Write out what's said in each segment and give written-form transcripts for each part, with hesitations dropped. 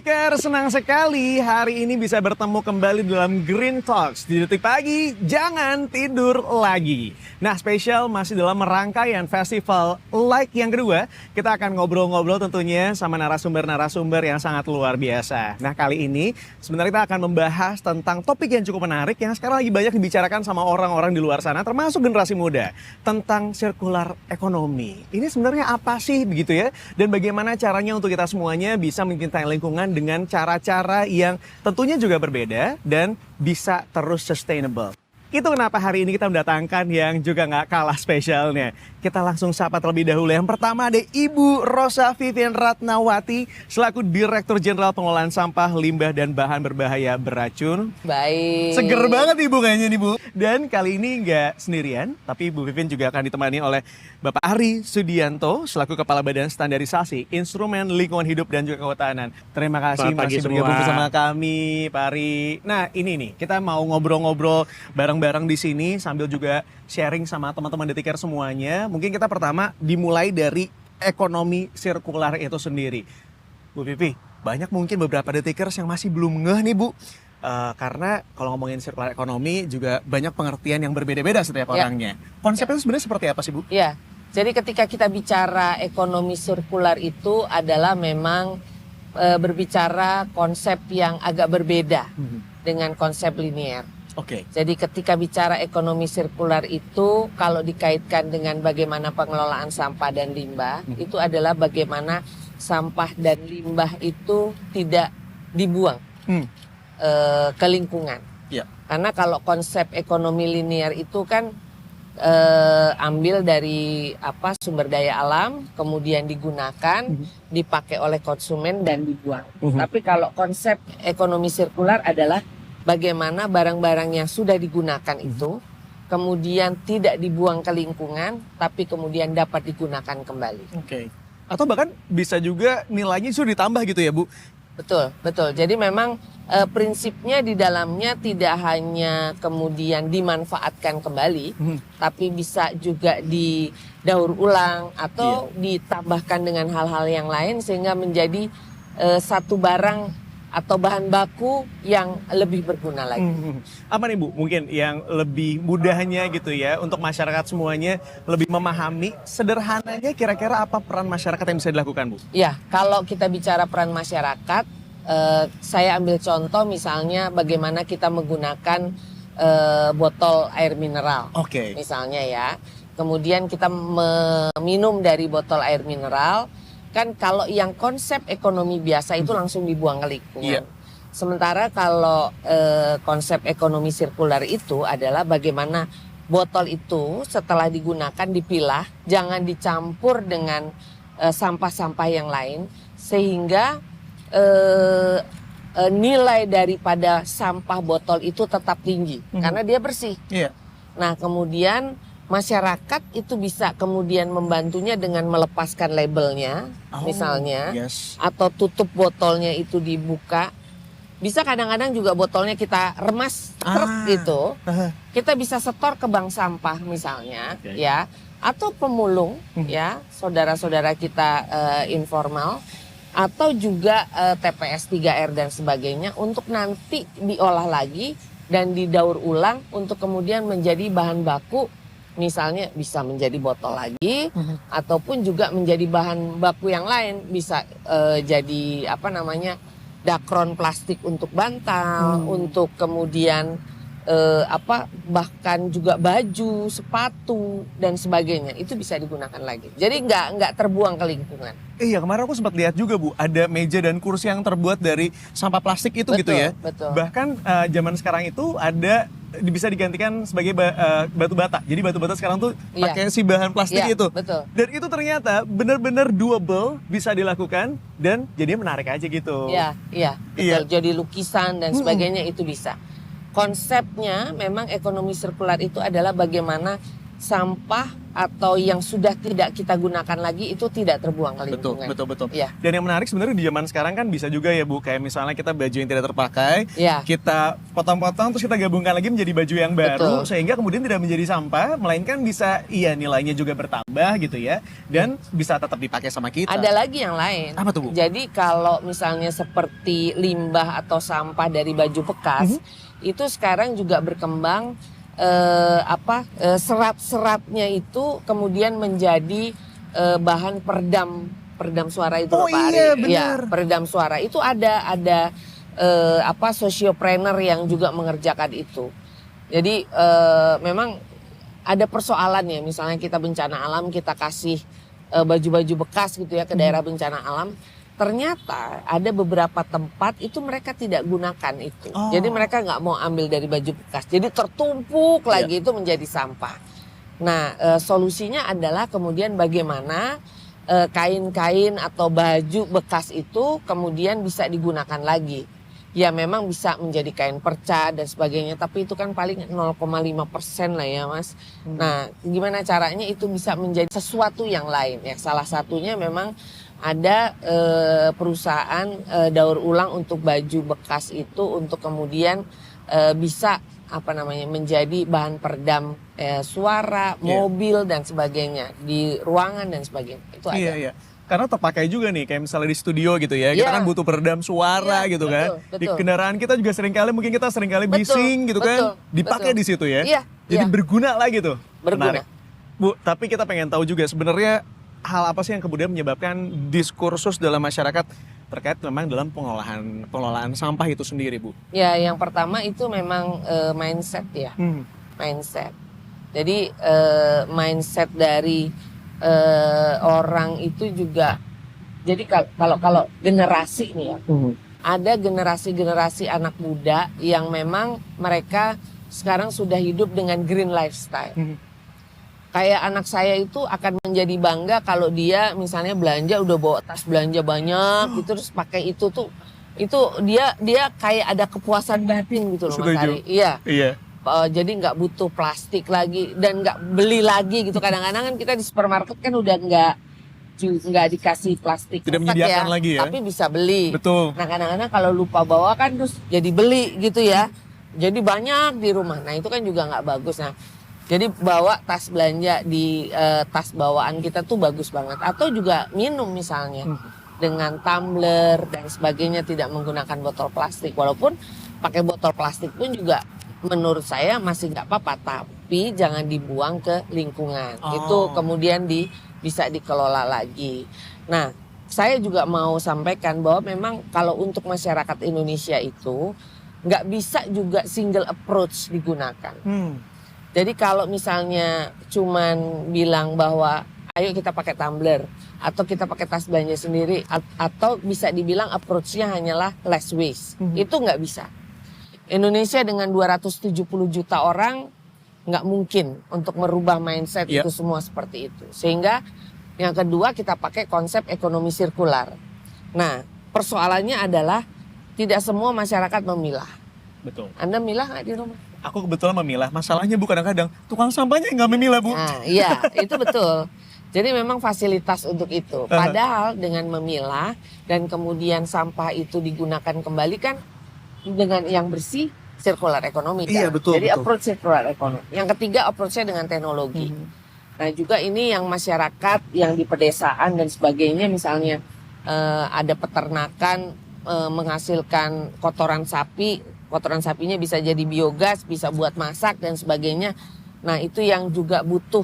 Detikers, senang sekali hari ini bisa bertemu kembali dalam Green Talks. Di Detik Pagi, jangan tidur lagi. Nah, spesial masih dalam rangkaian festival Like yang kedua. Kita akan ngobrol-ngobrol tentunya sama narasumber-narasumber yang sangat luar biasa. Nah, kali ini sebenarnya kita akan membahas tentang topik yang cukup menarik yang sekarang lagi banyak dibicarakan sama orang-orang di luar sana, termasuk generasi muda, tentang circular economy. Ini sebenarnya apa sih begitu ya? Dan bagaimana caranya untuk kita semuanya bisa mencintai lingkungan dengan cara-cara yang tentunya juga berbeda dan bisa terus sustainable. Itu kenapa hari ini kita mendatangkan yang juga nggak kalah spesialnya. Kita langsung sapa terlebih dahulu. Yang pertama ada Ibu Rosa Vivian Ratnawati selaku Direktur Jenderal Pengelolaan Sampah, Limbah, dan Bahan Berbahaya Beracun. Baik. Seger banget Ibu kayaknya nih Bu. Dan kali ini nggak sendirian, tapi Ibu Vivian juga akan ditemani oleh Bapak Ari Sudianto selaku Kepala Badan Standarisasi, Instrumen Lingkungan Hidup dan juga Kehutanan. Terima kasih masih bergabung bersama kami, Pak Ari. Nah ini nih, kita mau ngobrol-ngobrol bareng-bareng di sini sambil juga sharing sama teman-teman Detiker semuanya. Mungkin kita pertama dimulai dari ekonomi sirkular itu sendiri. Bu Vivi, banyak mungkin beberapa Detikers yang masih belum ngeh nih Bu. Karena kalau ngomongin sirkular ekonomi juga banyak pengertian yang berbeda-beda setiap orangnya. Konsepnya sebenarnya seperti apa sih Bu? Ya, jadi ketika kita bicara ekonomi sirkular itu adalah memang berbicara konsep yang agak berbeda dengan konsep linear. Oke. Jadi ketika bicara ekonomi sirkular itu kalau dikaitkan dengan bagaimana pengelolaan sampah dan limbah, itu adalah bagaimana sampah dan limbah itu tidak dibuang ke lingkungan. Ya. Karena kalau konsep ekonomi linear itu kan ambil dari sumber daya alam, kemudian digunakan, dipakai oleh konsumen dan dibuang. Tapi kalau konsep ekonomi sirkular adalah bagaimana barang-barang yang sudah digunakan itu kemudian tidak dibuang ke lingkungan, tapi kemudian dapat digunakan kembali. Oke. Atau bahkan bisa juga nilainya sudah ditambah gitu ya Bu? Betul, betul. Jadi memang prinsipnya di dalamnya tidak hanya kemudian dimanfaatkan kembali, tapi bisa juga didaur ulang atau ditambahkan dengan hal-hal yang lain sehingga menjadi satu barang atau bahan baku yang lebih berguna lagi. Apa nih Bu, mungkin yang lebih mudahnya gitu ya untuk masyarakat semuanya lebih memahami sederhananya kira-kira apa peran masyarakat yang bisa dilakukan Bu? Ya, kalau kita bicara peran masyarakat, saya ambil contoh misalnya bagaimana kita menggunakan botol air mineral. Oke. Misalnya ya, kemudian kita meminum dari botol air mineral. Kan kalau yang konsep ekonomi biasa itu langsung dibuang ke lingkungan. Sementara kalau konsep ekonomi sirkular itu adalah bagaimana botol itu setelah digunakan dipilah, jangan dicampur dengan sampah-sampah yang lain sehingga nilai daripada sampah botol itu tetap tinggi karena dia bersih. Nah, kemudian masyarakat itu bisa kemudian membantunya dengan melepaskan labelnya, misalnya, atau tutup botolnya itu dibuka. Bisa kadang-kadang juga botolnya kita remas gitu. Kita bisa setor ke bank sampah misalnya, ya, atau pemulung, ya, saudara-saudara kita informal, atau juga TPS 3R dan sebagainya untuk nanti diolah lagi dan didaur ulang untuk kemudian menjadi bahan baku. Misalnya bisa menjadi botol lagi, ataupun juga menjadi bahan baku yang lain, bisa jadi dakron plastik untuk bantal, untuk kemudian bahkan juga baju, sepatu dan sebagainya itu bisa digunakan lagi. Jadi nggak terbuang ke lingkungan. Iya, kemarin aku sempat lihat juga Bu, ada meja dan kursi yang terbuat dari sampah plastik itu, gitu ya. Betul. Bahkan zaman sekarang itu ada bisa digantikan sebagai batu bata. Jadi batu bata sekarang tuh pakai si bahan plastik itu. Betul. Dan itu ternyata benar-benar doable, bisa dilakukan dan jadinya menarik aja gitu. Iya, betul. Jadi lukisan dan sebagainya itu bisa. Konsepnya memang ekonomi sirkular itu adalah bagaimana sampah atau yang sudah tidak kita gunakan lagi itu tidak terbuang ke lingkungan. Betul. Ya. Dan yang menarik sebenarnya di zaman sekarang kan bisa juga ya Bu, kayak misalnya kita baju yang tidak terpakai, Ya. kita potong-potong terus kita gabungkan lagi menjadi baju yang baru, Betul. sehingga kemudian tidak menjadi sampah, melainkan bisa nilainya juga bertambah gitu ya, dan bisa tetap dipakai sama kita. Ada lagi yang lain. Apa tuh Bu? Jadi kalau misalnya seperti limbah atau sampah dari baju bekas, itu sekarang juga berkembang serat-seratnya itu kemudian menjadi bahan peredam suara itu Oh Pak Ari. iya, Ya, benar. peredam suara itu ada sosiopreneur yang juga mengerjakan itu. Jadi memang ada persoalan ya, misalnya kita bencana alam, kita kasih baju-baju bekas gitu ya ke daerah bencana alam. Ternyata ada beberapa tempat itu mereka tidak gunakan itu. Oh. Jadi mereka nggak mau ambil dari baju bekas. Jadi tertumpuk lagi itu menjadi sampah. Nah solusinya adalah kemudian bagaimana kain-kain atau baju bekas itu kemudian bisa digunakan lagi. Ya memang bisa menjadi kain perca dan sebagainya. Tapi itu kan paling 0,5% lah ya Mas. Nah gimana caranya itu bisa menjadi sesuatu yang lain ya. Salah satunya memang ada perusahaan daur ulang untuk baju bekas itu untuk kemudian bisa menjadi bahan peredam suara, mobil dan sebagainya di ruangan dan sebagainya. Itu ada. Iya. Karena terpakai juga nih, kayak misalnya di studio gitu ya, kita Iya. kan butuh peredam suara Iya, gitu kan. betul. Di kendaraan kita juga mungkin kita seringkali bising gitu kan, dipakai di situ ya. Iya. Jadi berguna lagi tuh. Berguna. Menarik. Bu, tapi kita pengen tahu juga sebenarnya hal apa sih yang kemudian menyebabkan diskursus dalam masyarakat terkait memang dalam pengelolaan sampah itu sendiri, Bu? Ya, yang pertama itu memang mindset ya, mindset. Jadi mindset dari orang itu juga. Jadi kalau generasi nih ya, ada generasi anak muda yang memang mereka sekarang sudah hidup dengan green lifestyle. Kayak anak saya itu akan menjadi bangga kalau dia misalnya belanja udah bawa tas belanja banyak gitu, terus pakai itu dia kayak ada kepuasan batin gitu loh Mas Ari. Iya. Jadi nggak butuh plastik lagi dan nggak beli lagi gitu. Kadang-kadang kan kita di supermarket kan udah nggak dikasih plastik Tidak menyediakan lagi ya, tapi bisa beli. Betul. Nah kadang-kadang kalau lupa bawa kan terus jadi beli gitu ya. Jadi banyak di rumah. Nah itu kan juga nggak bagus. Nah jadi bawa tas belanja di tas bawaan kita tuh bagus banget. Atau juga minum misalnya dengan tumbler dan sebagainya, tidak menggunakan botol plastik. Walaupun pakai botol plastik pun juga menurut saya masih nggak apa-apa. Tapi jangan dibuang ke lingkungan. Itu kemudian bisa dikelola lagi. Nah saya juga mau sampaikan bahwa memang kalau untuk masyarakat Indonesia itu nggak bisa juga single approach digunakan. Jadi kalau misalnya cuman bilang bahwa ayo kita pakai tumbler atau kita pakai tas belanja sendiri atau bisa dibilang approach-nya hanyalah less waste. Itu nggak bisa. Indonesia dengan 270 juta orang nggak mungkin untuk merubah mindset itu semua seperti itu. Sehingga yang kedua kita pakai konsep ekonomi sirkular. Nah persoalannya adalah tidak semua masyarakat memilah. Betul. Anda milah nggak di rumah? Aku kebetulan memilah. Masalahnya Bu, kadang-kadang tukang sampahnya nggak memilah, Bu. Nah, iya, itu betul. Jadi memang fasilitas untuk itu. Padahal dengan memilah dan kemudian sampah itu digunakan kembali kan dengan yang bersih, circular economy. Iya, kan? betul. Jadi betul. approach circular economy. Yang ketiga approach-nya dengan teknologi. Nah juga ini yang masyarakat yang di pedesaan dan sebagainya, misalnya ada peternakan menghasilkan kotoran sapi. Kotoran sapinya bisa jadi biogas, bisa buat masak dan sebagainya. Nah itu yang juga butuh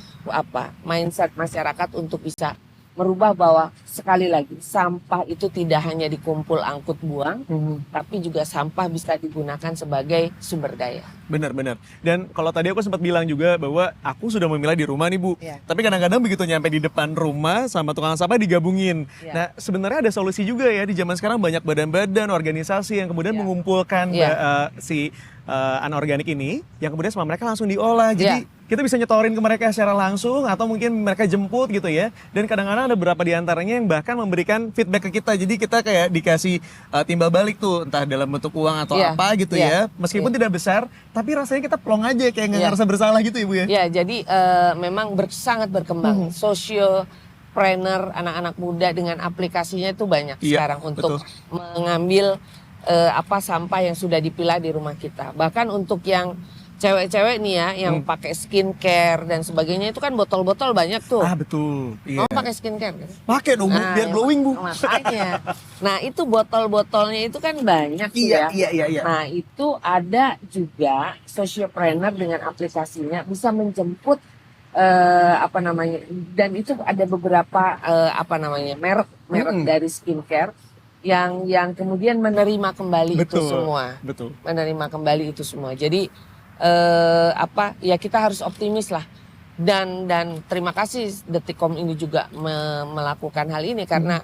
mindset masyarakat untuk bisa merubah bahwa sekali lagi sampah itu tidak hanya dikumpul angkut buang, tapi juga sampah bisa digunakan sebagai sumber daya. Benar-benar. Dan kalau tadi aku sempat bilang juga bahwa aku sudah memilah di rumah nih Bu. Ya. Tapi kadang-kadang begitu nyampe di depan rumah sama tukang sampah digabungin. Ya. Nah sebenarnya ada solusi juga ya, di zaman sekarang banyak badan-badan, organisasi yang kemudian Ya. mengumpulkan Ya. anorganik ini yang kemudian sama mereka langsung diolah. Jadi kita bisa nyetorin ke mereka secara langsung atau mungkin mereka jemput gitu ya. Dan kadang-kadang ada beberapa di antaranya yang bahkan memberikan feedback ke kita. Jadi kita kayak dikasih timbal balik tuh, entah dalam bentuk uang atau apa gitu ya. Meskipun tidak besar, tapi rasanya kita plong aja kayak nggak ngerasa bersalah gitu ya Bu ya. Ya, jadi memang sangat berkembang. Sociopreneur anak-anak muda dengan aplikasinya itu banyak sekarang untuk mengambil sampah yang sudah dipilah di rumah kita. Bahkan untuk yang cewek-cewek nih ya, yang pakai skincare dan sebagainya itu kan botol-botol banyak tuh. Betul. Mau pakai skincare kan? Pakai dong Bu, biar glowing Bu. Makanya. Nah itu botol-botolnya itu kan banyak ya. Iya. Nah itu ada juga sociopreneur dengan aplikasinya bisa menjemput dan itu ada beberapa merek dari skincare yang kemudian menerima kembali itu semua. Menerima kembali itu semua. Jadi kita harus optimis lah. Dan terima kasih Detikcom ini juga melakukan hal ini karena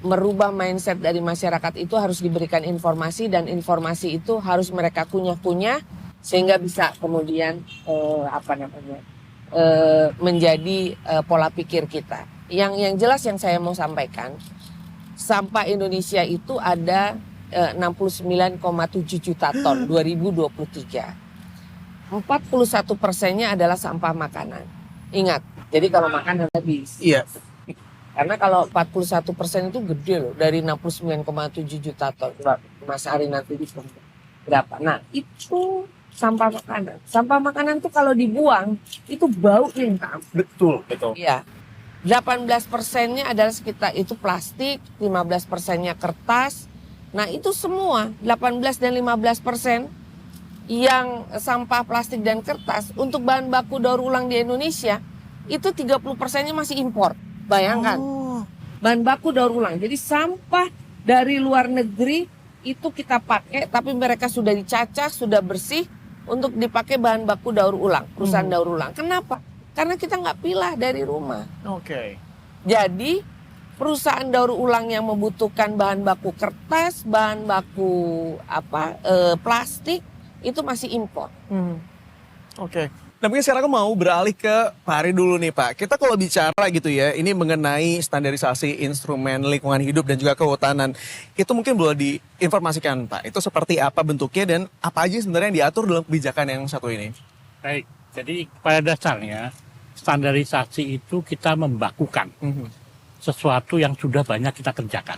merubah mindset dari masyarakat itu harus diberikan informasi dan informasi itu harus mereka kunyah-kunyah sehingga bisa kemudian menjadi pola pikir kita. Yang jelas yang saya mau sampaikan, sampah Indonesia itu ada 69,7 juta ton 2023. 41%-nya adalah sampah makanan. Ingat, jadi kalau makan habis. Iya. Karena kalau 41% itu gede loh, dari 69,7 juta ton. Coba Mas Ari nanti bisa berapa. Nah, itu sampah makanan. Sampah makanan tuh kalau dibuang, itu bau yang Betul. Iya. 18%-nya adalah sekitar itu plastik, 15%-nya kertas. Nah itu semua 18 dan 15% yang sampah plastik dan kertas untuk bahan baku daur ulang di Indonesia itu 30%-nya masih impor. Bayangkan, bahan baku daur ulang. Jadi sampah dari luar negeri itu kita pakai tapi mereka sudah dicacah, sudah bersih untuk dipakai bahan baku daur ulang, perusahaan daur ulang. Kenapa? Karena kita nggak pilah dari rumah. Jadi perusahaan daur ulang yang membutuhkan bahan baku kertas, bahan baku plastik itu masih impor. Nah mungkin sekarang aku mau beralih ke Pak Ari dulu nih Pak. Kita kalau bicara gitu ya, ini mengenai standarisasi instrumen lingkungan hidup dan juga kehutanan. Itu mungkin boleh diinformasikan Pak, itu seperti apa bentuknya dan apa aja sebenarnya yang diatur dalam kebijakan yang satu ini? Baik, jadi pada dasarnya standarisasi itu kita membakukan sesuatu yang sudah banyak kita kerjakan.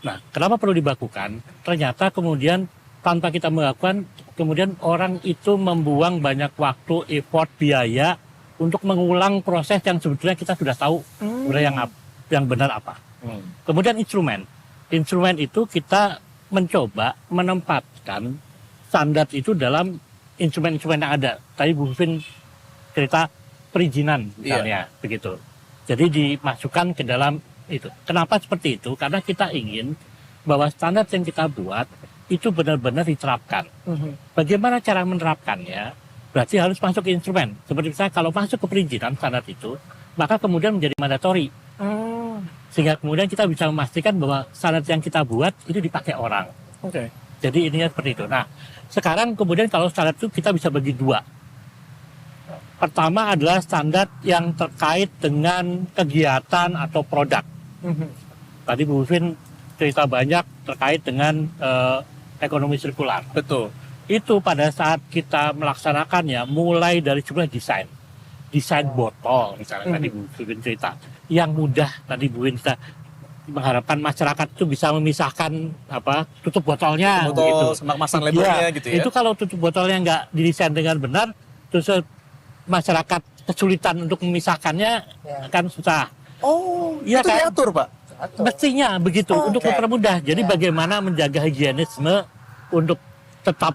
Nah, kenapa perlu dibakukan? Ternyata kemudian tanpa kita melakukan, kemudian orang itu membuang banyak waktu, effort, biaya untuk mengulang proses yang sebetulnya kita sudah tahu sebenarnya yang benar apa. Kemudian instrumen itu kita mencoba menempatkan standar itu dalam instrumen-instrumen yang ada. Tadi Bu Vin cerita perizinan misalnya, begitu. Jadi dimasukkan ke dalam itu. Kenapa seperti itu? Karena kita ingin bahwa standar yang kita buat itu benar-benar diterapkan. Bagaimana cara menerapkannya? Berarti harus masuk ke instrumen. Seperti misalnya kalau masuk ke perizinan standar itu, maka kemudian menjadi mandatori. Sehingga kemudian kita bisa memastikan bahwa standar yang kita buat itu dipakai orang. Jadi ininya seperti itu. Nah, sekarang kemudian kalau standar itu kita bisa bagi dua. Pertama adalah standar yang terkait dengan kegiatan atau produk. Tadi Bu Vin cerita banyak terkait dengan ekonomi sirkular. Betul. Itu pada saat kita melaksanakannya mulai dari sebenarnya desain botol misalnya tadi Bu Vin cerita. Yang mudah tadi Bu Vin kita mengharapkan masyarakat itu bisa memisahkan tutup botolnya gitu. Sama masang labelnya gitu ya. Itu kalau tutup botolnya nggak didesain dengan benar, terus masyarakat kesulitan untuk memisahkannya akan susah. Itu diatur Pak? Mestinya begitu untuk mempermudah. Jadi bagaimana menjaga higienisme untuk tetap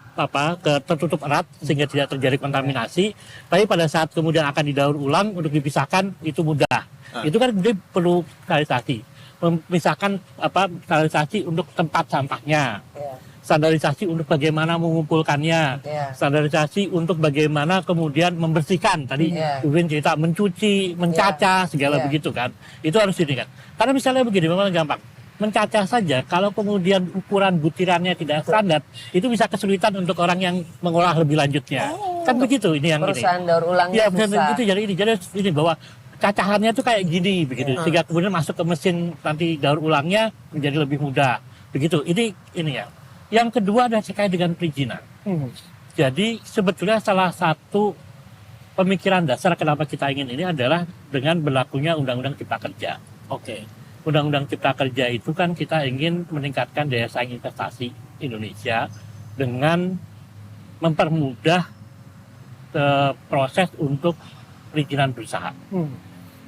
tertutup erat sehingga tidak terjadi kontaminasi. Tapi pada saat kemudian akan didaur ulang untuk dipisahkan itu mudah. Itu kan kemudian perlu standarisasi. Memisahkan standarisasi untuk tempat sampahnya. Standarisasi untuk bagaimana mengumpulkannya, standarisasi untuk bagaimana kemudian membersihkan. Tadi Bu Vin cerita mencuci, mencacah, segala begitu kan. Itu harus ini kan. Karena misalnya begini, memang gampang. mencacah saja, kalau kemudian ukuran butirannya tidak standar, itu bisa kesulitan untuk orang yang mengolah lebih lanjutnya. Kan begitu ini yang perusahaan daur ulangnya itu jadi ini bahwa cacahannya tuh kayak gini begitu, sehingga kemudian masuk ke mesin nanti daur ulangnya menjadi lebih mudah. Begitu. Ini ya. Yang kedua adalah terkait dengan perizinan. Jadi sebetulnya salah satu pemikiran dasar kenapa kita ingin ini adalah dengan berlakunya Undang-Undang Cipta Kerja. Undang-Undang Cipta Kerja itu kan kita ingin meningkatkan daya saing investasi Indonesia dengan mempermudah proses untuk perizinan berusaha.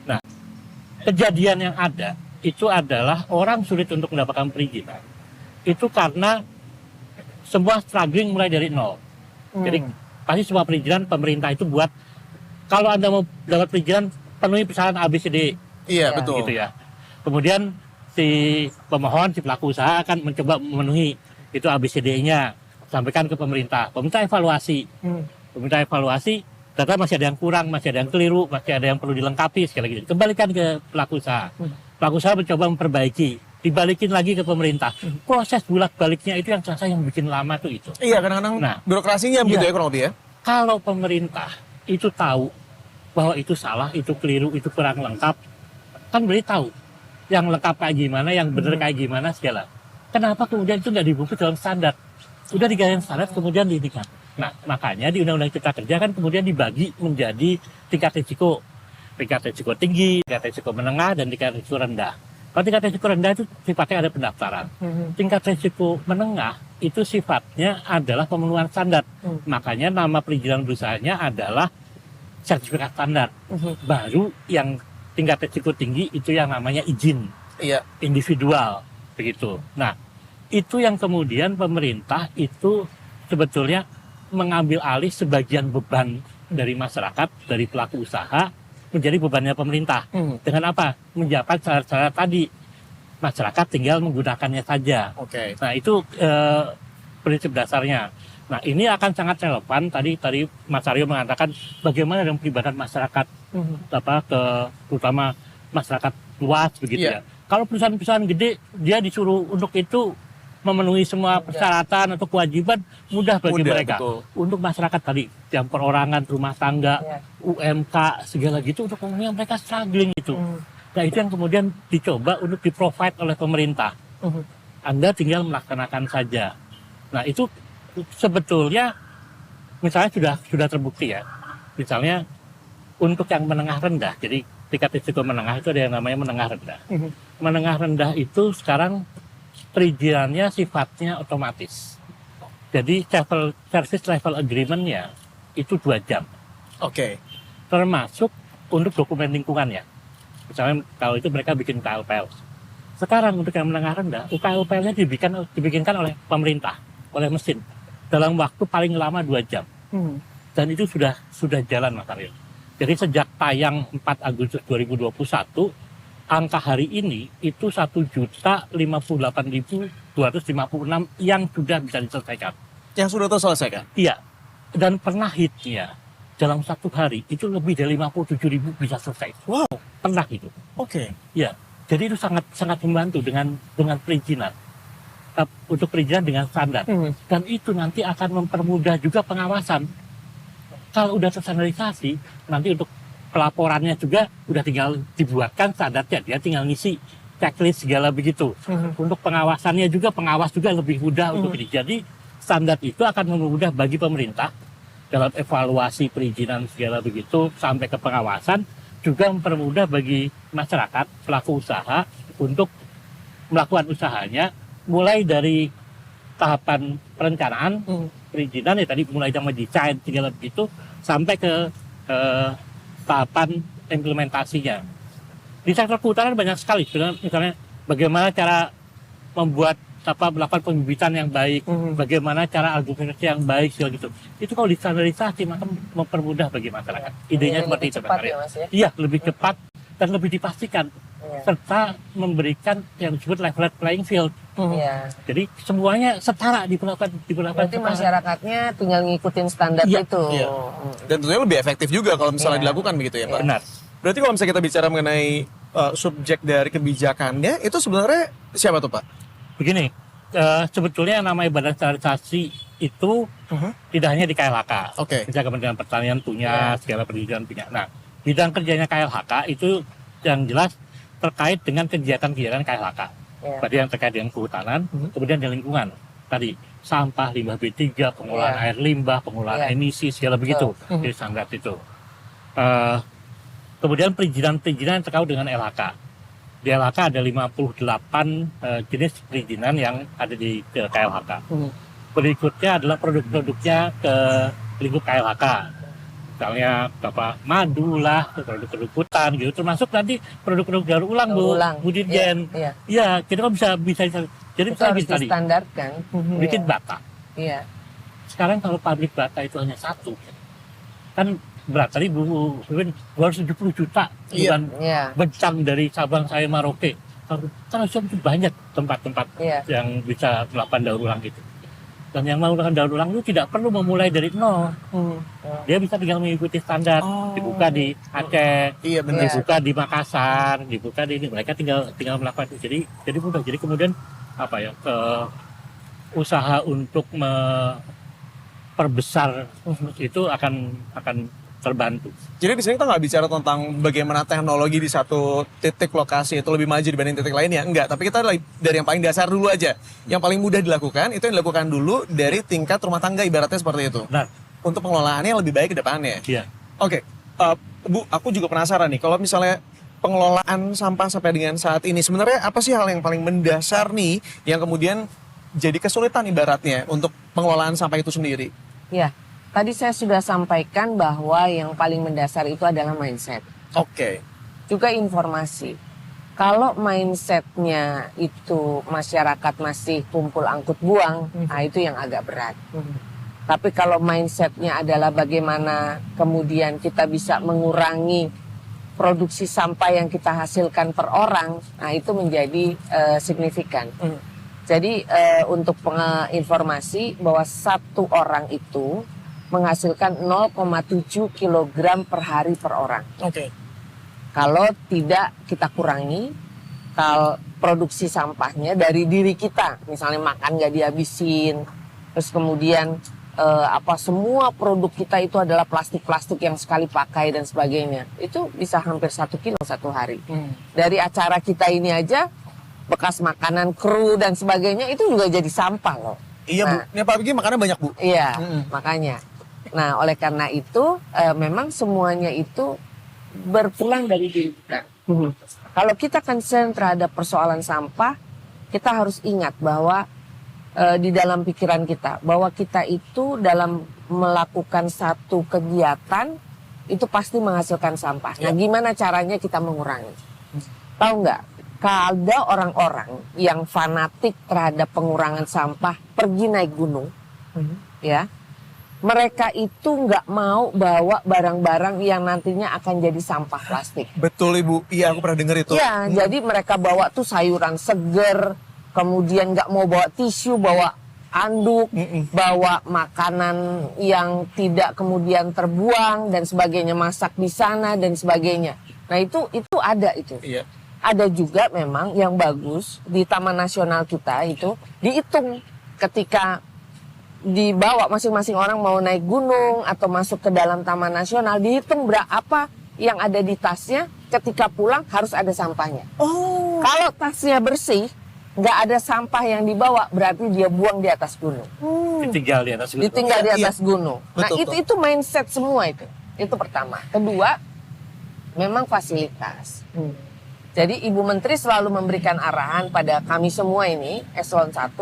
Nah, kejadian yang ada itu adalah orang sulit untuk mendapatkan perizinan. Itu karena semua struggling mulai dari nol. Jadi pasti semua perizinan pemerintah itu buat, kalau Anda mau dapat perizinan penuhi persyaratan ABCD. Iya, betul. Gitu ya. Kemudian si pemohon, si pelaku usaha akan mencoba memenuhi itu ABCD-nya, sampaikan ke pemerintah. Pemerintah evaluasi. Data masih ada yang kurang, masih ada yang keliru, masih ada yang perlu dilengkapi, sekali lagi kembalikan ke pelaku usaha. Pelaku usaha mencoba memperbaiki, dibalikin lagi ke pemerintah. Proses bolak-baliknya itu yang terasa yang bikin lama tuh itu. Iya, kadang-kadang birokrasinya begitu ya kurang lebih ya. Kalau pemerintah itu tahu bahwa itu salah, itu keliru, itu kurang lengkap, kan berarti tahu yang lengkap kayak gimana, yang benar kayak gimana segala. Kenapa kemudian itu nggak dibungkus dalam standar? Udah digayain standar kemudian diindikan. Nah, makanya di Undang-Undang Cipta Kerja kan kemudian dibagi menjadi tingkat risiko. Tingkat risiko tinggi, tingkat risiko menengah, dan tingkat risiko rendah. Kalau tingkat risiko rendah itu sifatnya ada pendaftaran. Tingkat risiko menengah itu sifatnya adalah pemenuhan standar. Makanya nama perizinan berusahanya adalah sertifikat standar. Baru yang tingkat risiko tinggi itu yang namanya izin individual, begitu. Nah, itu yang kemudian pemerintah itu sebetulnya mengambil alih sebagian beban dari masyarakat, dari pelaku usaha, menjadi bebannya pemerintah. Dengan apa? Menjabat syarat-syarat tadi. Masyarakat tinggal menggunakannya saja. Nah, itu prinsip dasarnya. Nah, ini akan sangat relevan. Tadi Mas Aryo mengatakan bagaimana dengan pelibatan masyarakat, terutama masyarakat luas begitu ya. Kalau perusahaan-perusahaan gede, dia disuruh untuk itu memenuhi semua persyaratan atau kewajiban, mudah bagi mereka. Betul. Untuk masyarakat tadi, yang perorangan, rumah tangga, UMK, segala gitu, untuk umumnya mereka struggling itu. Nah, itu yang kemudian dicoba untuk di-provide oleh pemerintah. Anda tinggal melaksanakan saja. Nah, itu sebetulnya misalnya sudah terbukti ya. Misalnya untuk yang menengah rendah, jadi tingkat risiko menengah itu ada yang namanya menengah rendah. Menengah rendah itu sekarang perizinannya sifatnya otomatis. Jadi service level agreement-nya itu 2 jam. Termasuk untuk dokumen lingkungannya. Misalnya kalau itu mereka bikin UKLPL. Sekarang untuk yang menengah rendah, UKLPL-nya dibikinkan oleh pemerintah, oleh mesin. Dalam waktu paling lama 2 jam. Dan itu sudah jalan, Mas Aryo. Jadi sejak tayang 4 Agustus 2021, angka hari ini itu 1.058.256 yang sudah bisa diselesaikan. Yang sudah terselesaikan? Iya. Dan pernah hitnya dalam 1 hari itu lebih dari 57.000 bisa selesai. Wow. Pernah itu. Ya. Jadi itu sangat membantu dengan perizinan. Untuk perizinan dengan standar. Dan itu nanti akan mempermudah juga pengawasan. Kalau udah terstandarisasi, nanti untuk pelaporannya juga udah tinggal dibuatkan standarnya, dia tinggal ngisi checklist segala begitu. Untuk pengawasannya juga, pengawas juga lebih mudah untuk ini. Jadi standar itu akan mempermudah bagi pemerintah dalam evaluasi perizinan segala begitu sampai ke pengawasan, juga mempermudah bagi masyarakat, pelaku usaha untuk melakukan usahanya mulai dari tahapan perencanaan perizinan ya tadi, mulai sama desain segala begitu sampai ke tahapan implementasinya. Di sektor kehutanan banyak sekali, misalnya bagaimana cara melakukan pembibitan yang baik, bagaimana cara argumentasi yang baik segala gitu. Itu kalau distandarisasi maka mempermudah bagi masyarakat. Idenya seperti itu, Mas Aryo. Iya, lebih cepat dan lebih dipastikan. Serta memberikan yang disebut level playing field. Jadi semuanya setara diperlakukan. Berarti masyarakatnya tinggal ngikutin standar itu. Dan tentunya lebih efektif juga kalau misalnya dilakukan begitu ya, Pak. Benar. Berarti kalau misalnya kita bicara mengenai subjek dari kebijakannya, itu sebenarnya siapa tuh Pak? Begini, sebetulnya namanya Badan Standarisasi itu tidak hanya di KLHK. Misalnya Kementerian Pertanian punya, segala perizinan punya. Nah, bidang kerjanya KLHK itu yang jelas terkait dengan kegiatan-kegiatan KLHK. Berarti yang terkait dengan kehutanan, kemudian dengan lingkungan. Tadi, sampah, limbah B3, pengolahan air limbah, pengolahan emisi, segala begitu. Jadi standar itu. Kemudian perizinan-perizinan yang terkait dengan LHK. Di LHK ada 58 jenis perizinan yang ada di KLHK. Berikutnya adalah produk-produknya ke lingkup KLHK. Misalnya madu lah, produk-produk hutan gitu. Termasuk nanti produk-produk daur ulang, Bu Dirjen. Iya, kita kan bisa. Jadi itu harus distandarkan. Bikin bata. Iya. Sekarang kalau pabrik bata itu hanya satu, kan berat tadi Bu 270 juta bulan bencang dari Sabang sampai Merauke. Kan itu banyak tempat-tempat yang bisa melakukan daur ulang gitu. Dan yang melakukan daur ulang itu tidak perlu memulai dari nol. Dia bisa tinggal mengikuti standar. Dibuka di Aceh, dibuka di Makassar, dibuka di ini. Mereka tinggal melakukan itu. Jadi mudah. Jadi kemudian usaha untuk memperbesar itu akan terbantu. Jadi di sini kita nggak bicara tentang bagaimana teknologi di satu titik lokasi itu lebih maju dibanding titik lainnya, enggak. Tapi kita dari yang paling dasar dulu aja. Yang paling mudah dilakukan itu yang dilakukan dulu dari tingkat rumah tangga, ibaratnya seperti itu. Nah, untuk pengelolaannya yang lebih baik ke depannya. Iya. Oke, Bu, aku juga penasaran nih. Kalau misalnya pengelolaan sampah sampai dengan saat ini, sebenarnya apa sih hal yang paling mendasar nih yang kemudian jadi kesulitan ibaratnya untuk pengelolaan sampah itu sendiri? Iya. Tadi saya sudah sampaikan bahwa yang paling mendasar itu adalah mindset. Juga informasi. Kalau mindsetnya itu masyarakat masih kumpul angkut buang, nah itu yang agak berat. Tapi kalau mindsetnya adalah bagaimana kemudian kita bisa mengurangi produksi sampah yang kita hasilkan per orang, nah itu menjadi signifikan. Jadi untuk informasi bahwa satu orang itu menghasilkan 0,7 kg per hari per orang. Kalau tidak kita kurangi, kalau produksi sampahnya dari diri kita, misalnya makan nggak dihabisin, terus kemudian semua produk kita itu adalah plastik-plastik yang sekali pakai dan sebagainya, itu bisa hampir 1 kilo satu hari. Dari acara kita ini aja, bekas makanan kru dan sebagainya itu juga jadi sampah loh. Iya, Bu. Ini pagi makannya banyak, Bu. Iya, makanya. Nah, oleh karena itu memang semuanya itu berpulang dari diri kita. Kalau kita concern terhadap persoalan sampah, kita harus ingat bahwa di dalam pikiran kita, bahwa kita itu dalam melakukan satu kegiatan itu pasti menghasilkan sampah. Nah, gimana caranya kita mengurangi? Tahu nggak? Ada orang-orang yang fanatik terhadap pengurangan sampah, pergi naik gunung, ya. Mereka itu nggak mau bawa barang-barang yang nantinya akan jadi sampah plastik. Betul, Ibu. Iya, aku pernah dengar itu. Iya, jadi mereka bawa tuh sayuran seger, kemudian nggak mau bawa tisu, bawa anduk, bawa makanan yang tidak kemudian terbuang dan sebagainya, masak di sana dan sebagainya. Nah itu ada itu. Iya. Ada juga memang yang bagus di Taman Nasional kita itu dihitung ketika dibawa masing-masing orang mau naik gunung atau masuk ke dalam Taman Nasional, dihitung berapa yang ada di tasnya, ketika pulang harus ada sampahnya. Kalau tasnya bersih, nggak ada sampah yang dibawa, berarti dia buang di atas gunung. Ditinggal di atas gunung. Ditinggal di atas gunung. Nah, betul. itu mindset semua itu. Itu pertama. Kedua, memang fasilitas. Jadi Ibu Menteri selalu memberikan arahan pada kami semua ini, Eselon 1,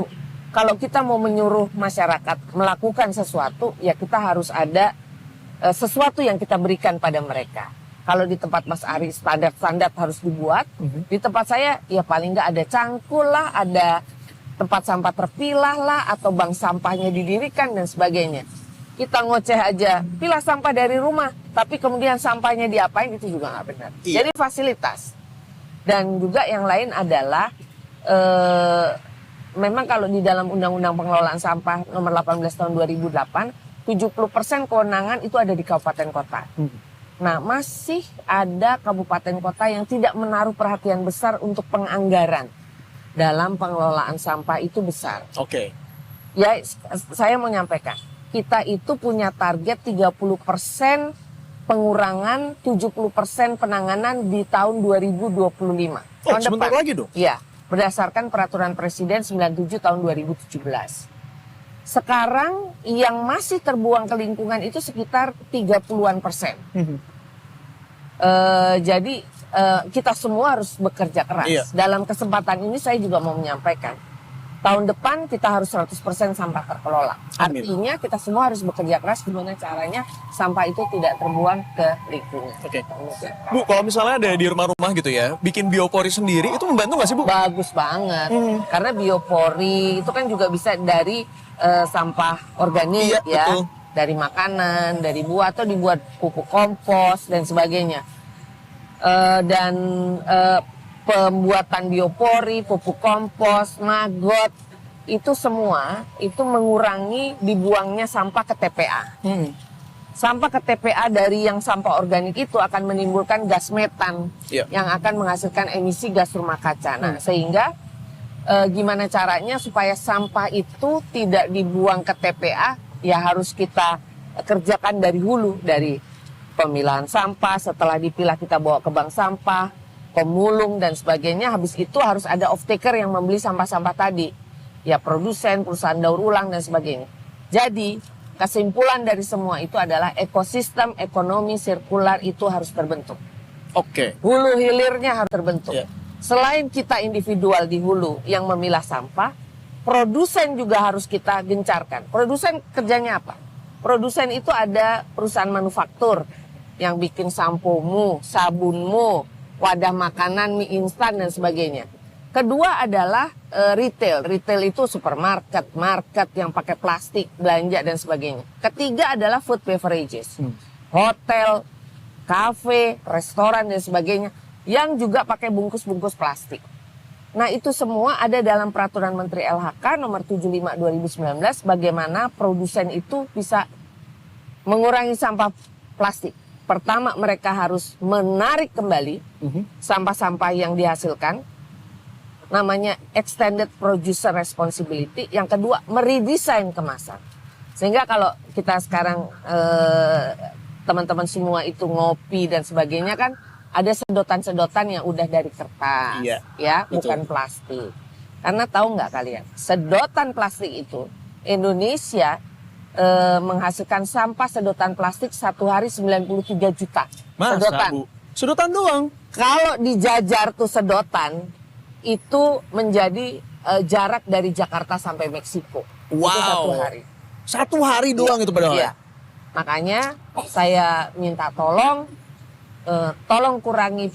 kalau kita mau menyuruh masyarakat melakukan sesuatu, ya kita harus ada sesuatu yang kita berikan pada mereka. Kalau di tempat Mas Ari standar-standar harus dibuat, di tempat saya ya paling nggak ada cangkul lah, ada tempat sampah terpilah lah, atau bank sampahnya didirikan dan sebagainya. Kita ngoceh aja, pilah sampah dari rumah, tapi kemudian sampahnya diapain, itu juga nggak benar. Jadi fasilitas. Dan juga yang lain adalah memang kalau di dalam Undang-Undang Pengelolaan Sampah nomor 18 tahun 2008, 70% kewenangan itu ada di kabupaten kota. Nah, masih ada kabupaten kota yang tidak menaruh perhatian besar untuk penganggaran. dalam pengelolaan sampah itu besar. Oke. Ya, saya mau nyampaikan, kita itu punya target 30% pengurangan, 70% penanganan di tahun 2025. Oh, sebentar lagi dong? Iya, berdasarkan peraturan Presiden 97 tahun 2017. Sekarang yang masih terbuang ke lingkungan itu sekitar 30-an%. Jadi kita semua harus bekerja keras. Iya. Dalam kesempatan ini saya juga mau menyampaikan, tahun depan kita harus 100% sampah terkelola. Amin. Artinya kita semua harus bekerja keras gimana caranya sampah itu tidak terbuang ke lingkungan. Oke. Bu, kalau misalnya ada di rumah-rumah gitu ya, bikin biopori sendiri, itu membantu nggak sih, Bu? Bagus banget. Karena biopori itu kan juga bisa dari sampah organik, Iya, ya. betul. Dari makanan, dari buah, atau dibuat pupuk kompos dan sebagainya. Pembuatan biopori, pupuk kompos, maggot, itu semua itu mengurangi dibuangnya sampah ke TPA. Sampah ke TPA dari yang sampah organik itu akan menimbulkan gas metan yang akan menghasilkan emisi gas rumah kaca. Nah, sehingga gimana caranya supaya sampah itu tidak dibuang ke TPA, ya harus kita kerjakan dari hulu, dari pemilahan sampah, setelah dipilah kita bawa ke bank sampah, pemulung dan sebagainya. Habis itu harus ada off-taker yang membeli sampah-sampah tadi. Ya produsen, perusahaan daur ulang dan sebagainya. Jadi kesimpulan dari semua itu adalah ekosistem ekonomi sirkular itu harus terbentuk. Oke. Hulu hilirnya harus terbentuk. Yeah. Selain kita individual di hulu yang memilah sampah, produsen juga harus kita gencarkan. Produsen kerjanya apa? Produsen itu ada perusahaan manufaktur yang bikin sampomu, sabunmu, wadah makanan, mie instan dan sebagainya. Kedua adalah retail. Retail itu supermarket, market yang pakai plastik, belanja dan sebagainya. Ketiga adalah food beverages. Hotel, kafe, restoran dan sebagainya yang juga pakai bungkus-bungkus plastik. Nah, itu semua ada dalam peraturan Menteri LHK nomor 75 2019 bagaimana produsen itu bisa mengurangi sampah plastik. Pertama, mereka harus menarik kembali sampah-sampah yang dihasilkan, namanya extended producer responsibility. Yang kedua, meredesain kemasan. Sehingga kalau kita sekarang teman-teman semua itu ngopi dan sebagainya kan ada sedotan-sedotan yang udah dari kertas, ya, betul. bukan plastik. Karena tahu nggak kalian, sedotan plastik itu Indonesia menghasilkan sampah sedotan plastik satu hari 93 juta. Masa, sedotan. Bu? Sedotan doang? Kalau dijajar tuh sedotan, itu menjadi jarak dari Jakarta sampai Meksiko. Wow. Itu satu hari. Satu hari doang itu padahal? Iya. Makanya saya minta tolong kurangi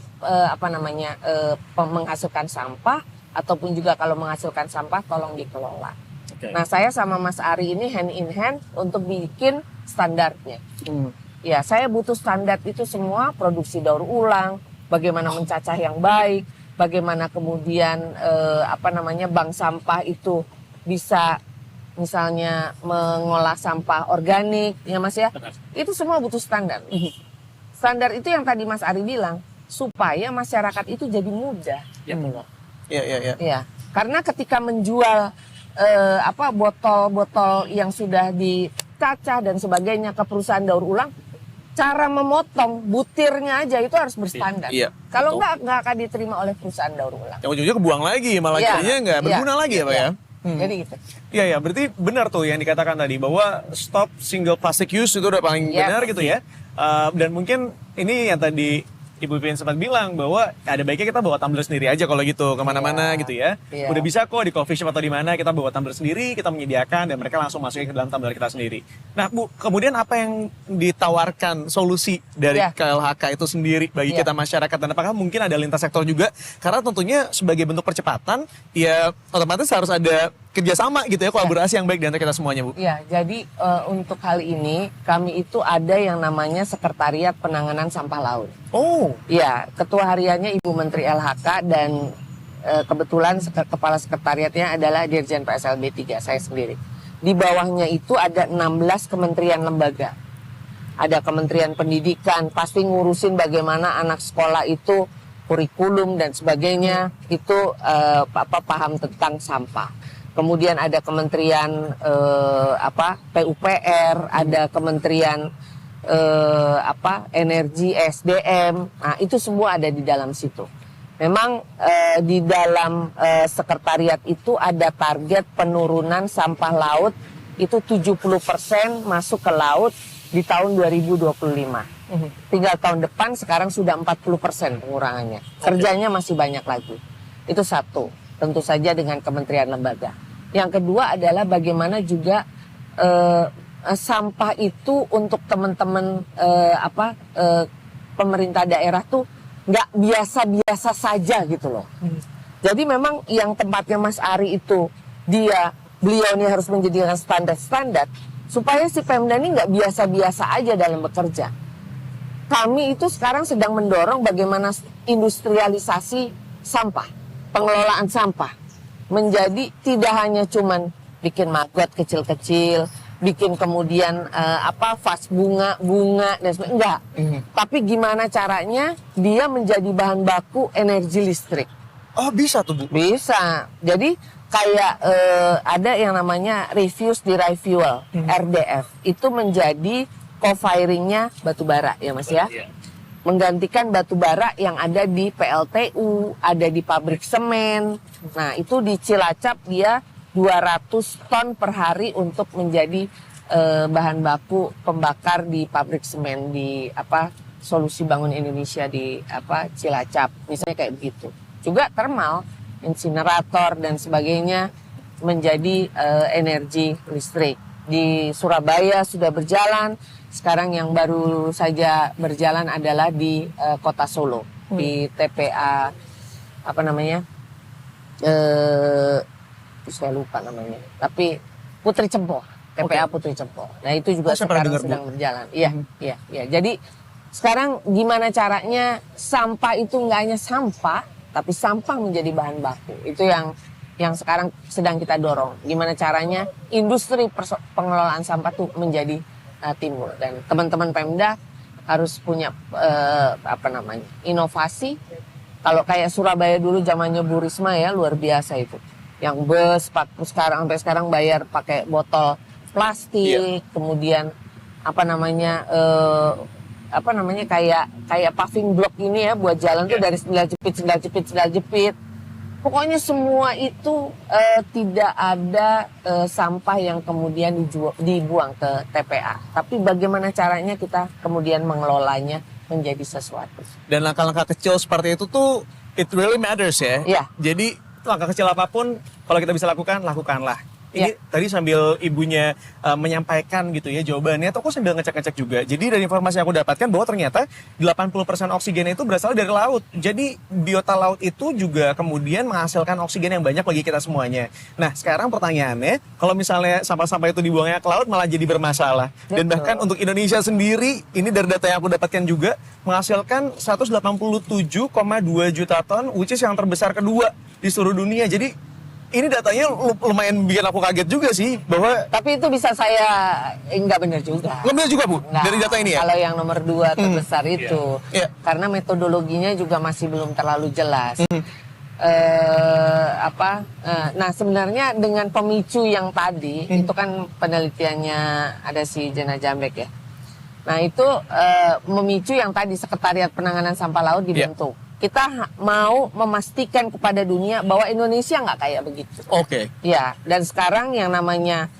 menghasilkan sampah, ataupun juga kalau menghasilkan sampah tolong dikelola. Nah, saya sama Mas Ari ini hand in hand untuk bikin standarnya. Ya, saya butuh standar itu semua, produksi daur ulang, bagaimana mencacah yang baik, bagaimana kemudian bank sampah itu bisa misalnya mengolah sampah organik, ya Mas ya. Itu semua butuh standar. Standar itu yang tadi Mas Ari bilang, supaya masyarakat itu jadi mudah. Ya, karena ketika menjual botol-botol yang sudah dicacah dan sebagainya ke perusahaan daur ulang, cara memotong butirnya aja itu harus berstandar. Iya, kalau nggak akan diterima oleh perusahaan daur ulang. Yang ujungnya kebuang lagi, malah jadinya nggak berguna lagi ya Pak ya? Jadi gitu. Iya, berarti benar tuh yang dikatakan tadi bahwa stop single plastic use itu udah paling benar gitu ya. Dan mungkin ini yang tadi Ibu Pin sempat bilang bahwa ada baiknya kita bawa tumbler sendiri aja kalau gitu kemana-mana gitu ya. Udah bisa kok di coffee shop atau di mana kita bawa tumbler sendiri, kita menyediakan dan mereka langsung masukin ke dalam tumbler kita sendiri. Nah Bu, kemudian apa yang ditawarkan solusi dari KLHK itu sendiri bagi kita masyarakat, dan apakah mungkin ada lintas sektor juga? Karena tentunya sebagai bentuk percepatan ya otomatis harus ada kerjasama gitu ya, kolaborasi yang baik di antara kita semuanya Bu. Iya, jadi untuk hal ini kami itu ada yang namanya Sekretariat Penanganan Sampah Laut. Oh. Iya, ketua hariannya Ibu Menteri LHK dan kebetulan kepala sekretariatnya adalah Dirjen PSLB 3, saya sendiri. Di bawahnya itu ada 16 kementerian lembaga. Ada Kementerian Pendidikan, pasti ngurusin bagaimana anak sekolah itu kurikulum dan sebagainya itu paham tentang sampah. Kemudian ada Kementerian PUPR, ada Kementerian Energi, SDM. Nah, itu semua ada di dalam situ. Memang di dalam sekretariat itu ada target penurunan sampah laut itu 70% masuk ke laut di tahun 2025. Tinggal tahun depan sekarang sudah 40% pengurangannya. Kerjanya masih banyak lagi. Itu satu, tentu saja dengan kementerian lembaga. Yang kedua adalah bagaimana juga sampah itu untuk teman-teman pemerintah daerah tuh nggak biasa-biasa saja gitu loh. Jadi memang yang tempatnya Mas Ari itu beliau ini harus menjadikan standar-standar supaya si Pemda ini nggak biasa-biasa aja dalam bekerja. Kami itu sekarang sedang mendorong bagaimana industrialisasi sampah, pengelolaan sampah menjadi tidak hanya cuman bikin maggot kecil-kecil, bikin kemudian vas bunga dan sebagainya, enggak. Tapi gimana caranya dia menjadi bahan baku energi listrik. Oh, bisa tuh, Bu? Bisa. Jadi kayak ada yang namanya refuse derived fuel, RDF. Itu menjadi co-firingnya batu bara ya Mas ya. Menggantikan batu bara yang ada di PLTU, ada di pabrik semen. Nah, itu di Cilacap dia 200 ton per hari untuk menjadi bahan baku pembakar di pabrik semen di Solusi Bangun Indonesia di Cilacap. Misalnya kayak begitu. Juga thermal, insinerator dan sebagainya menjadi energi listrik. Di Surabaya sudah berjalan. Sekarang yang baru saja berjalan adalah di Kota Solo, di TPA saya lupa namanya. Tapi Putri Cempo, TPA Putri Cempo. Nah, itu juga sekarang sedang berjalan. Iya. Jadi sekarang gimana caranya sampah itu nggak hanya sampah, tapi sampah menjadi bahan baku. Itu yang sekarang sedang kita dorong. Gimana caranya industri pengelolaan sampah itu menjadi timbul, dan teman-teman Pemda harus punya inovasi. Kalau kayak Surabaya dulu zamannya Bu Risma ya, luar biasa itu. Yang bus sampai sekarang bayar pakai botol plastik, kemudian kayak paving block ini ya buat jalan tuh dari sendal jepit. Pokoknya semua itu tidak ada sampah yang kemudian dibuang ke TPA. Tapi bagaimana caranya kita kemudian mengelolanya menjadi sesuatu. Dan langkah-langkah kecil seperti itu tuh it really matters ya. Iya. Jadi langkah kecil apapun kalau kita bisa lakukan, lakukanlah. Ini tadi sambil ibunya menyampaikan gitu ya jawabannya, aku sambil ngecek-ngecek juga. Jadi dari informasi yang aku dapatkan bahwa ternyata 80% oksigen itu berasal dari laut. Jadi biota laut itu juga kemudian menghasilkan oksigen yang banyak bagi kita semuanya. Nah, sekarang pertanyaannya, kalau misalnya sampah-sampah itu dibuangnya ke laut malah jadi bermasalah. Dan bahkan untuk Indonesia sendiri, ini dari data yang aku dapatkan juga, menghasilkan 187,2 juta ton, which is yang terbesar kedua di seluruh dunia. Jadi ini datanya lumayan bikin aku kaget juga sih bahwa. Tapi itu bisa saya nggak benar juga. Nggak benar juga Bu nggak, dari data ini ya. Kalau yang nomor 2 terbesar itu, karena metodologinya juga masih belum terlalu jelas. Nah sebenarnya dengan pemicu yang tadi itu kan penelitiannya ada si Jena Jambek ya. Nah itu memicu yang tadi Sekretariat Penanganan Sampah Laut dibentuk. Kita mau memastikan kepada dunia bahwa Indonesia nggak kayak begitu. Oke. Ya, dan sekarang yang namanya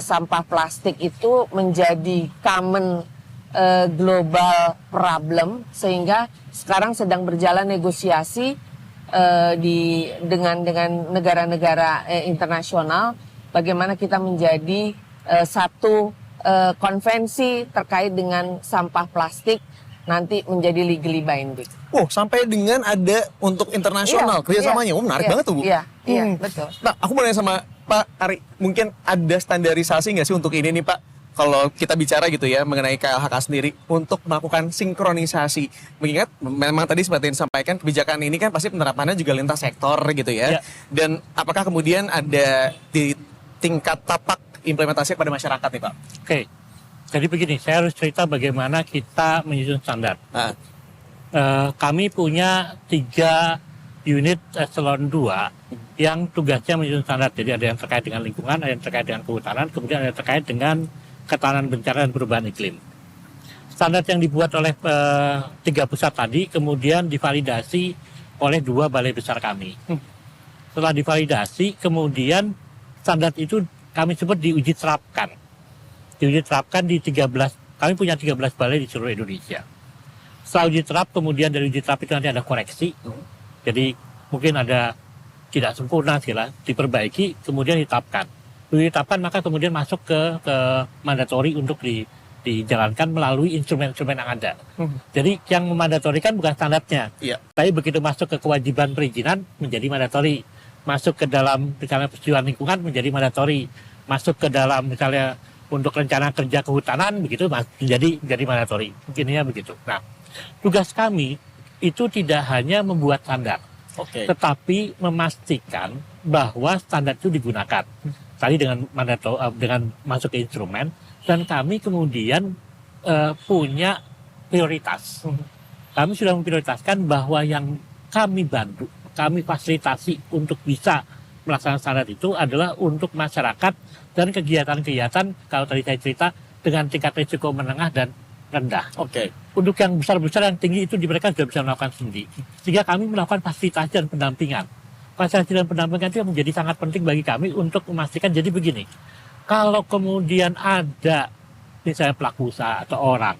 sampah plastik itu menjadi common global problem, sehingga sekarang sedang berjalan negosiasi dengan negara-negara internasional bagaimana kita menjadi satu konvensi terkait dengan sampah plastik nanti menjadi legally binding. Oh, sampai dengan ada untuk internasional kerjasamanya. Oh, menarik banget tuh Bu. Iya, betul. Nah, aku mau nanya sama Pak Ari, mungkin ada standarisasi nggak sih untuk ini nih Pak? Kalau kita bicara gitu ya mengenai KLHK sendiri untuk melakukan sinkronisasi. Mengingat memang tadi seperti yang disampaikan kebijakan ini kan pasti penerapannya juga lintas sektor gitu ya. Dan apakah kemudian ada di tingkat tapak implementasi kepada masyarakat nih Pak? Oke. Jadi begini, saya harus cerita bagaimana kita menyusun standar. kami punya 3 unit eselon 2 yang tugasnya menyusun standar. Jadi ada yang terkait dengan lingkungan, ada yang terkait dengan kehutanan, kemudian ada yang terkait dengan ketahanan bencana dan perubahan iklim. Standar yang dibuat oleh 3 pusat tadi kemudian divalidasi oleh 2 balai besar kami. Setelah divalidasi, kemudian standar itu kami sebut diuji terapkan. Diuji terapkan di 13, kami punya 13 balai di seluruh Indonesia. Setelah uji terap, kemudian dari uji terap itu nanti ada koreksi. Jadi mungkin ada tidak sempurna segala, diperbaiki, kemudian ditetapkan. Ditetapkan maka kemudian masuk ke mandatori untuk dijalankan melalui instrumen-instrumen yang ada. Jadi yang memandatorikan bukan standarnya. Tapi begitu masuk ke kewajiban perizinan menjadi mandatori. Masuk ke dalam misalnya persetujuan lingkungan menjadi mandatori. Masuk ke dalam misalnya untuk rencana kerja kehutanan begitu menjadi mandatori. Ininya begitu. Nah, tugas kami itu tidak hanya membuat standar, tetapi memastikan bahwa standar itu digunakan. Tadi dengan masuk ke instrumen, dan kami kemudian punya prioritas. Kami sudah memprioritaskan bahwa yang kami bantu, kami fasilitasi untuk bisa melaksanakan standar itu adalah untuk masyarakat dan kegiatan-kegiatan, kalau tadi saya cerita, dengan tingkat risiko menengah dan rendah. Untuk yang besar-besar yang tinggi itu mereka sudah bisa melakukan sendiri. Sehingga kami melakukan fasilitasi dan pendampingan. Fasilitasi dan pendampingan itu menjadi sangat penting bagi kami untuk memastikan. Jadi begini, kalau kemudian ada misalnya pelaku usaha atau orang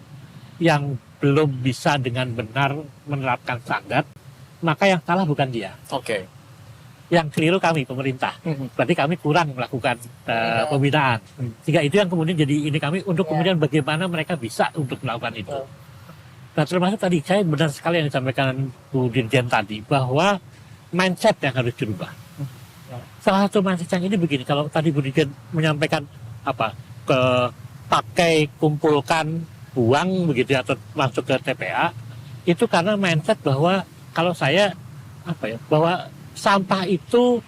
yang belum bisa dengan benar menerapkan standar, maka yang salah bukan dia. Yang keliru kami, pemerintah. Berarti kami kurang melakukan pembinaan. Sehingga itu yang kemudian jadi ini kami untuk kemudian bagaimana mereka bisa untuk melakukan itu. Nah, termasuk tadi saya benar sekali yang disampaikan Bu Dirjen tadi bahwa mindset yang harus dirubah. Salah satu mindset yang ini begini, kalau tadi Bu Dirjen menyampaikan pakai kumpulkan uang begitu atau masuk ke TPA, itu karena mindset bahwa kalau saya bahwa sampah itu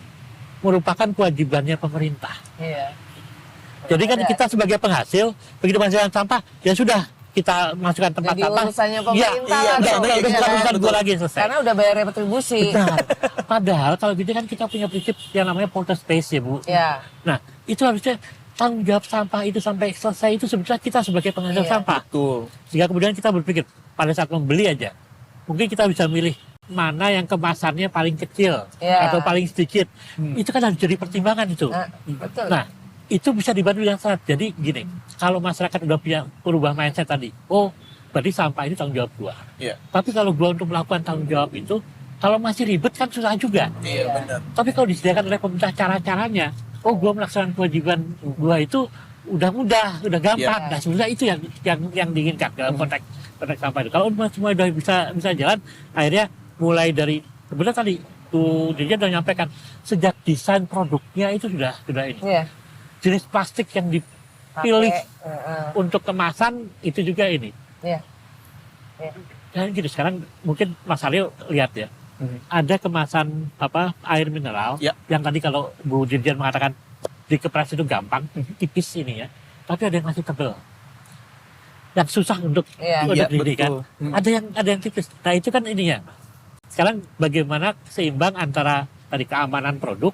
merupakan kewajibannya pemerintah. Jadi kan kita sebagai penghasil, begitu menghasilkan sampah, ya sudah kita masukkan tempat jadi sampah. Urusannya pemerintah. Udah urusan gue lagi selesai. Karena udah bayar retribusi. Benar. Padahal kalau gitu kan kita punya prinsip yang namanya polluter space ya Bu. Nah itu harusnya tanggung jawab sampah itu sampai selesai itu sebetulnya kita sebagai penghasil sampah. Sehingga kemudian kita berpikir pada saat membeli aja, mungkin kita bisa milih mana yang kemasannya paling kecil atau paling sedikit. Itu kan harus jadi pertimbangan itu. Nah, itu bisa dibantu dengan sangat. Jadi gini, kalau masyarakat udah punya berubah mindset tadi, berarti sampah ini tanggung jawab gua. Tapi kalau gua untuk melakukan tanggung jawab itu, kalau masih ribet kan susah juga. Benar. Tapi kalau disediakan oleh pemerintah cara-caranya, gua melaksanakan kewajiban gua itu udah mudah, udah gampang. Nah, sebenarnya itu yang diinginkan dalam konteks sampah itu. Kalau semua udah bisa jalan, akhirnya mulai dari sebenarnya tadi Bu Dirjen sudah menyampaikan sejak desain produknya itu sudah ini. Jenis plastik yang dipilih untuk kemasan itu juga ini. Dan gitu sekarang mungkin Mas Aryo lihat ya, ada kemasan air mineral yang tadi kalau Bu Dirjen mengatakan dikepres itu gampang, tipis ini ya, tapi ada yang masih tebel, yang susah untuk didirikan. Ada yang tipis. Nah itu kan ininya. Sekarang bagaimana seimbang antara tadi keamanan produk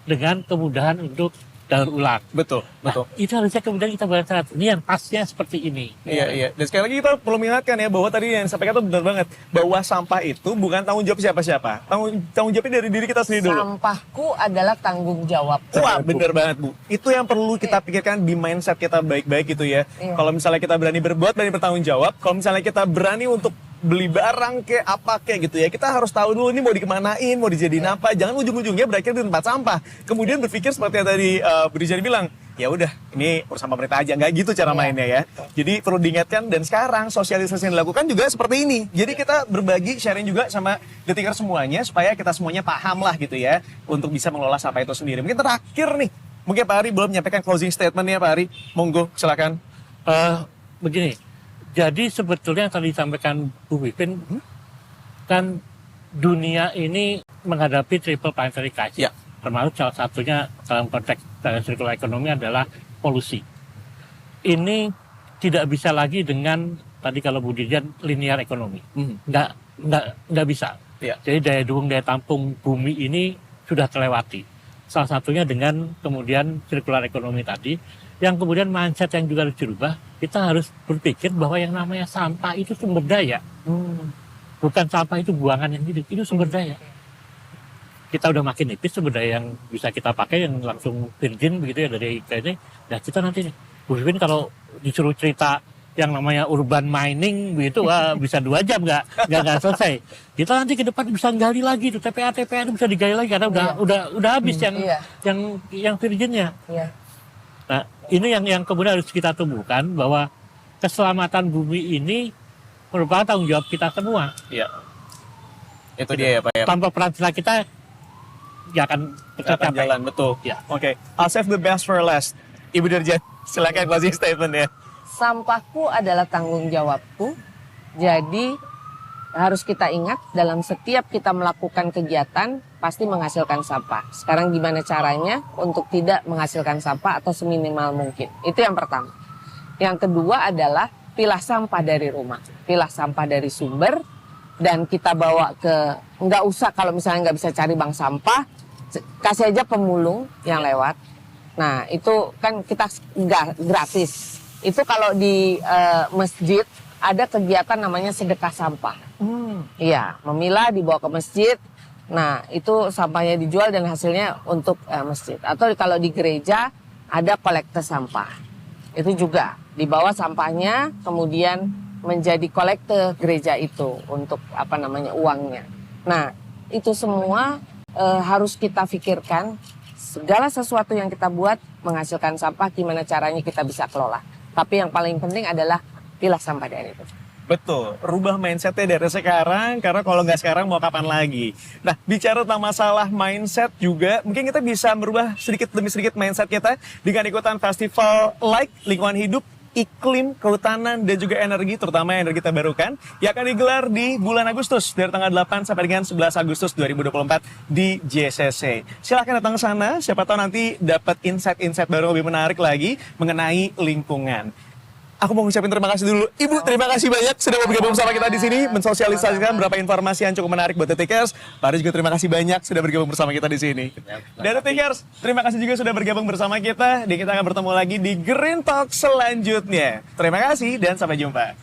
dengan kemudahan untuk daur ulang. Betul. Itu harusnya kemudian kita bahas ini yang pasnya seperti ini. Iya. Dan sekali lagi kita perlu mengingatkan ya bahwa tadi yang disampaikan itu benar banget, bahwa sampah itu bukan tanggung jawab siapa-siapa. Tanggung jawabnya dari diri kita sendiri dulu. Sampahku adalah tanggung jawab. Wah, benar banget Bu. Itu yang perlu kita pikirkan di mindset kita baik-baik gitu ya. Kalau misalnya kita berani berbuat, berani bertanggung jawab. Kalau misalnya kita berani untuk beli barang kayak apa kayak gitu ya, kita harus tahu dulu ini mau dikemanain, mau dijadiin apa. Jangan ujung-ujungnya berakhir di tempat sampah, kemudian berpikir seperti yang tadi Bu Dirjen bilang, ya udah ini urusan pemerintah aja, nggak gitu cara mainnya ya. Jadi perlu diingatkan, dan sekarang sosialisasi yang dilakukan juga seperti ini. Jadi kita berbagi, sharing juga sama Detiker semuanya supaya kita semuanya paham lah gitu ya untuk bisa mengelola sampah itu sendiri. Mungkin terakhir nih, mungkin Pak Ari belum menyampaikan closing statement-nya Pak Ari, monggo silakan. Begini. Jadi sebetulnya yang tadi disampaikan Bu Pipin, kan dunia ini menghadapi triple planetary crisis. Termasuk salah satunya dalam konteks circular economy adalah polusi. Ini tidak bisa lagi dengan tadi kalau Bu Dirjen linear ekonomi. Nggak nggak bisa. Iya. Jadi daya dukung daya tampung bumi ini sudah terlewati. Salah satunya dengan kemudian sirkular ekonomi tadi, yang kemudian mindset yang juga harus dirubah. Kita harus berpikir bahwa yang namanya sampah itu sumber daya. Bukan sampah itu buangan yang hidup, itu sumber daya. Kita udah makin nipis sumber daya yang bisa kita pakai yang langsung virgin begitu ya dari ini. Ya kita nanti Bu Vivin kalau disuruh cerita yang namanya urban mining begitu wah, bisa 2 jam nggak selesai. Kita nanti ke depan bisa gali lagi tuh TPA itu bisa digali lagi karena udah habis yang virginnya. Iya. Nah, ini yang kemudian harus kita tumbuhkan bahwa keselamatan bumi ini merupakan tanggung jawab kita semua. Iya. Itu dia ya Pak ya. Tanpa peran serta kita nggak akan tercapai. Jalan, betul. Ya. Oke, I'll save the best for last. Ibu Dirjen, silakan closing statement ya. Sampahku adalah tanggung jawabku. Jadi harus kita ingat dalam setiap kita melakukan kegiatan pasti menghasilkan sampah. Sekarang gimana caranya untuk tidak menghasilkan sampah atau seminimal mungkin. Itu yang pertama. Yang kedua adalah pilah sampah dari rumah. Pilah sampah dari sumber dan kita bawa ke, nggak usah kalau misalnya nggak bisa cari bank sampah, kasih aja pemulung yang lewat. Nah itu kan kita nggak gratis. Itu kalau di masjid ada kegiatan namanya sedekah sampah. Iya, memilah dibawa ke masjid. Nah, itu sampahnya dijual dan hasilnya untuk masjid. Atau kalau di gereja ada kolektor sampah. Itu juga dibawa sampahnya kemudian menjadi kolektor gereja itu untuk uangnya. Nah, itu semua harus kita pikirkan. Segala sesuatu yang kita buat menghasilkan sampah, gimana caranya kita bisa kelola. Tapi yang paling penting adalah pilah sampah dari itu. Betul, rubah mindsetnya dari sekarang, karena kalau nggak sekarang mau kapan lagi. Nah, bicara tentang masalah mindset juga, mungkin kita bisa merubah sedikit demi sedikit mindset kita dengan ikutan festival Like Lingkungan Hidup, Iklim, Kehutanan, dan juga Energi, terutama energi terbarukan, yang akan digelar di bulan Agustus, dari tanggal 8 sampai dengan 11 Agustus 2024 di JCC. Silahkan datang ke sana, siapa tahu nanti dapat insight-insight baru lebih menarik lagi mengenai lingkungan. Aku mau ngucapin terima kasih dulu. Ibu, terima kasih banyak sudah bergabung bersama kita di sini, mensosialisasikan beberapa informasi yang cukup menarik buat Detikers. Pak Ari juga terima kasih banyak sudah bergabung bersama kita di sini. Dan Detikers, terima kasih juga sudah bergabung bersama kita. Dan kita akan bertemu lagi di Green Talk selanjutnya. Terima kasih dan sampai jumpa.